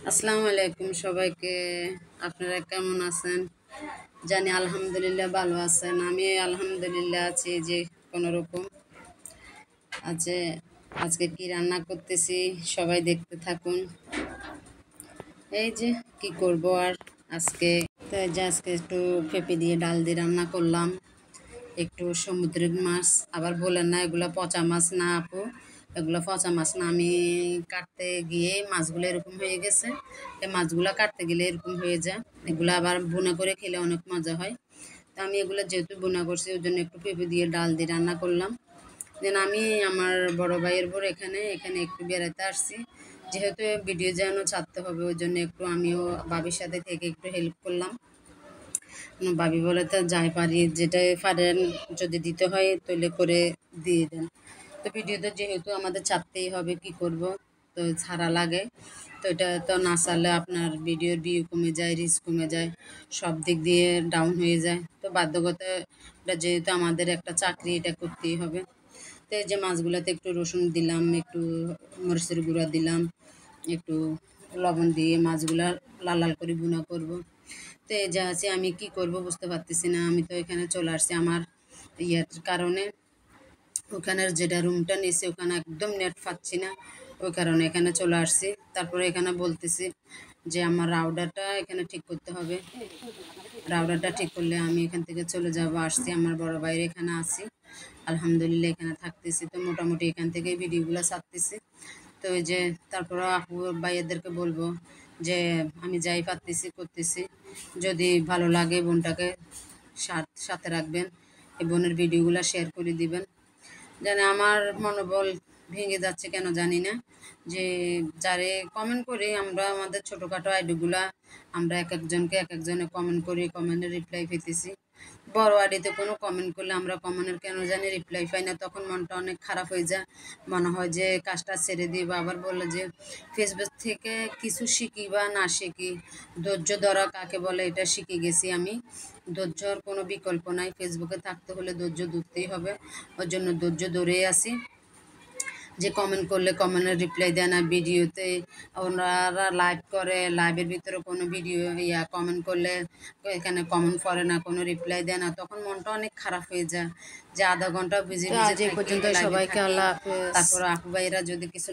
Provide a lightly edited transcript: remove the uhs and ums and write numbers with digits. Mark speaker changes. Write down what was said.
Speaker 1: আসসালামু আলাইকুম সবাইকে। আপনারা কেমন আছেন? জানি আলহামদুলিল্লাহ ভালো আছেন। আমি আলহামদুলিল্লাহ আছি যে কোনো রকম আছে। আজকে কি রান্না করতেছি সবাই দেখতে থাকুন। এই যে কি করব আর আজকে তো এই যে আজকে একটু পেঁপে দিয়ে ডাল দিয়ে রান্না করলাম। একটু সমুদ্রের মাছ, আবার বলেন না এগুলো পচা মাছ না আপু, এগুলো পচা মাছ না। আমি কাটতে গিয়ে মাছগুলো এরকম হয়ে গেছে। এই মাছগুলো কাটতে গেলে এরকম হয়ে যায়। এগুলো আবার ভুনা করে খেলে অনেক মজা হয়। তো আমি এগুলো যেহেতু ভুনা করছি ওই জন্য একটু পেঁপে দিয়ে ডাল দিয়ে রান্না করলাম। দেন আমি আমার বড় ভাইয়ের বোর এখানে এখানে একটু বেড়াতে আসছি। যেহেতু ভিডিও যেন ছাড়তে হবে ওই জন্য একটু আমিও ভাবির সাথে থেকে একটু হেল্প করলাম। ভাবি বলে তো যাই পারি, যেটাই পারেন যদি দিতে হয় তাহলে করে দিয়ে দেন। তো ভিডিওতে যেহেতু আমাদের ছাড়তেই হবে, কি করব, তো ছাড়া লাগে। তো এটা তো না ছাড়লে আপনার ভিডিওর ভিউ কমে যায়, রিচ কমে যায়, সব দিক দিয়ে ডাউন হয়ে যায়। তো বাধ্যকতা, এটা যেহেতু আমাদের একটা চাকরি, এটা করতেই হবে। তো এই যে মাছগুলোতে একটু রসুন দিলাম, একটু মরিচের গুঁড়া দিলাম, একটু লবণ দিয়ে মাছগুলা লাল লাল করে ভুনা করব। তো এই যে আছে, আমি কি করব বুঝতে পারতেছি না। আমি তো এখানে চলে আসছি আমার ইয়ের কারণে। ওখানের যেটা রুমটা নিয়েছি ওখানে একদম নেট পাচ্ছি না, ওই কারণে এখানে চলে আসছি। তারপরে এখানে বলতেছি যে আমার রাউডারটা এখানে ঠিক করতে হবে। রাউডারটা ঠিক করলে আমি এখান থেকে চলে যাব। আসছি আমার বড় ভাইয়ের এখানে আছি, আলহামদুলিল্লাহ এখানে থাকতেছি। তো মোটামুটি এখান থেকে ভিডিওগুলো ছাড়তেছি। তো ওই যে তারপরে আপু ভাইয়াদেরকে বলবো যে আমি যাই পারতেছি করতেছি। যদি ভালো লাগে বোনটাকে সাথে রাখবেন, এই বোনের ভিডিওগুলো শেয়ার করে দিবেন। জানে আমার মনোবল ভেঙে যাচ্ছে কেন জানি না। যে যারে কমেন্ট করি আমরা, আমাদের ছোটোখাটো আইডিগুলা আমরা এক একজনকে এক একজনে কমেন্ট করি, কমেন্টের রিপ্লাই পেতেছি। বড় আইডিতে কোনো কমেন্ট করলে আমরা কমেন্টের কেন জানি রিপ্লাই পাই না, তখন মনটা অনেক খারাপ হয়ে যায়। মনে হয় যে কাজটা ছেড়ে দিই, বা আবার বললে যে ফেসবুক থেকে কিছু শিখি বা না শিখি, ধৈর্য ধরা কাকে বলে এটা শিখে গেছি আমি। ধৈর্যর কোনো বিকল্প নাই, ফেসবুকে থাকতে হলে ধৈর্য ধরতেই হবে। ওই জন্য ধৈর্য ধরেই আসি। যে কমেন্ট করলে কমেন্টের রিপ্লাই দেয় না, ভিডিওতে ওনারা লাইভ করে, লাইভের ভিতরে কোনো ভিডিও কমেন্ট করলে এখানে কমেন্ট করে না, কোনো রিপ্লাই দেয় না, তখন মনটা অনেক খারাপ হয়ে যায়। যে আধা ঘন্টা ভিজে
Speaker 2: তো
Speaker 1: ভিজে
Speaker 2: আজ এই
Speaker 1: থাকি,
Speaker 2: পর্যন্ত
Speaker 1: লাইভে
Speaker 2: সবাইকে
Speaker 1: থাকি,
Speaker 2: আল্লাহ হাফেজ।
Speaker 1: তারপর আপু ভাইরা যদি কিছু